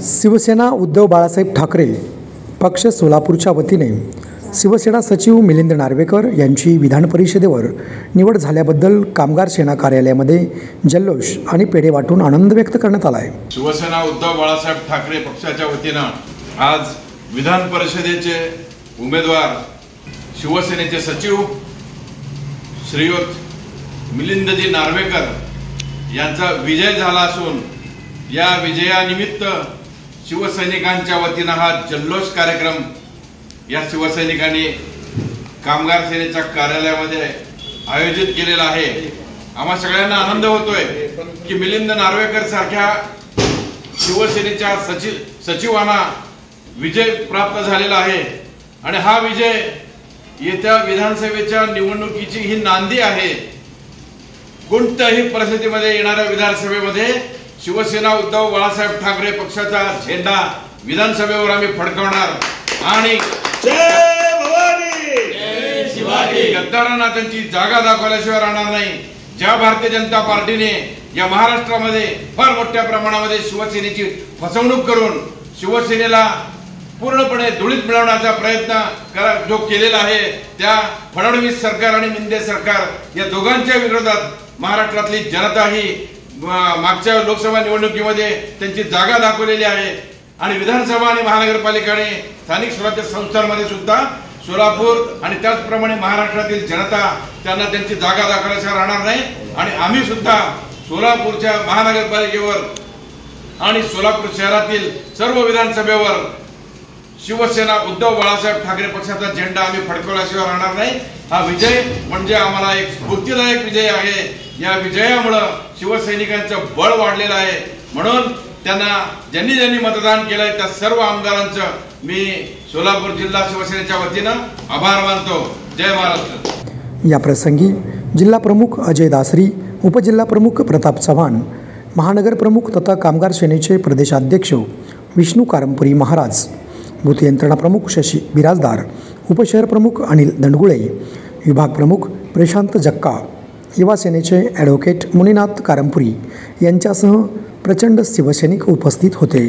शिवसेना उद्धव बाळासाहेब ठाकरे पक्ष सोलापूरच्या वतीने शिवसेना सचिव मिलिंद नार्वेकर यांची विधान परिषदेवर निवड झाल्याबद्दल कामगार सेना कार्यालयामध्ये जल्लोष आणि पेढे वाटून आनंद व्यक्त करण्यात आला आहे। शिवसेना उद्धव बाळासाहेब ठाकरे पक्षाच्या वतीने आज विधान परिषदेचे उमेदवार शिवसेनेचे सचिव श्रीयुत मिलिंदजी नार्वेकर यांचा विजय झाला असून या विजयानिमित्त शिवसैनिकांच्या वतीने हा जल्लोष कार्यक्रम या शिवसैनिकांनी कामगार सेनेच्या कार्यालयामध्ये आयोजित केलेला आहे। आम्हा सगळ्यांना आनंद होतोय की मिलिंद नार्वेकर सारख्या शिवसेनेच्या सचिवांना विजय प्राप्त झालेला आहे आणि हा विजय येत्या विधानसभेच्या निवडणुकीची ही नांदी आहे। कोणत्याही परिस्थितीमध्ये येणाऱ्या विधानसभेमध्ये शिवसेना उद्धव बाळासाहेब ठाकरे पक्षाचा झेंडा विधानसभेवर आम्ही फडकवणार आणि जय भवानी जय शिवाजी गद्दारांना त्यांची जागा दाखवल्याशिवाय राहणार नाही। ज्या भारतीय जनता पार्टीने या महाराष्ट्रामध्ये फार मोठ्या प्रमाणामध्ये शिवसेनेची फसवणूक करून शिवसेनेला पूर्णपणे धुळीत मिळवण्याचा प्रयत्न जो केलेला आहे त्या फडणवीस सरकार आणि मिंदे सरकार या दोघांच्या विरोधात महाराष्ट्रातली जनता ही मागच्या लोकसभा निवडणुकीमध्ये त्यांची जागा दाखवलेली आहे आणि विधानसभा आणि महानगरपालिकाने स्थानिक स्वराज्य संस्थांमध्ये सुद्धा सोलापूर आणि त्याचप्रमाणे महाराष्ट्रातील जनता त्यांना त्यांची जागा दाखवल्याशिवाय राहणार नाही आणि आम्ही सुद्धा सोलापूरच्या महानगरपालिकेवर आणि सोलापूर शहरातील सर्व विधानसभेवर शिवसेना उद्धव बाळासाहेब ठाकरे पक्षाचा झेंडा आम्ही फडकवल्याशिवाय राहणार नाही। हा विजय म्हणजे आम्हाला एक स्फूर्तिदायक विजय आहे। या विजयामुळे शिवसैनिकांचं बळ वाढलेलं आहे म्हणून त्यांना ज्यांनी मतदान केलंय त्या सर्व आमदारांचं मी सोलापूर जिल्हा शिवसेनेच्या वतीने आभार मानतो। जय महाराष्ट्र। या प्रसंगी जिल्हा प्रमुख अजय दासरी, उपजिल्हा प्रमुख प्रताप चव्हाण, महानगर प्रमुख तथा कामगार सेनेचे प्रदेशाध्यक्ष विष्णू कारंपुरी महाराज, बूथ यंत्रणा प्रमुख शशी बिराजदार, उपशहर प्रमुख अनिल दंडगुळे, विभाग प्रमुख प्रशांत जक्का, युवा सेनेचे ॲडव्होकेट मुनीनाथ कारंपुरी यांच्यासह प्रचंड शिवसैनिक उपस्थित होते।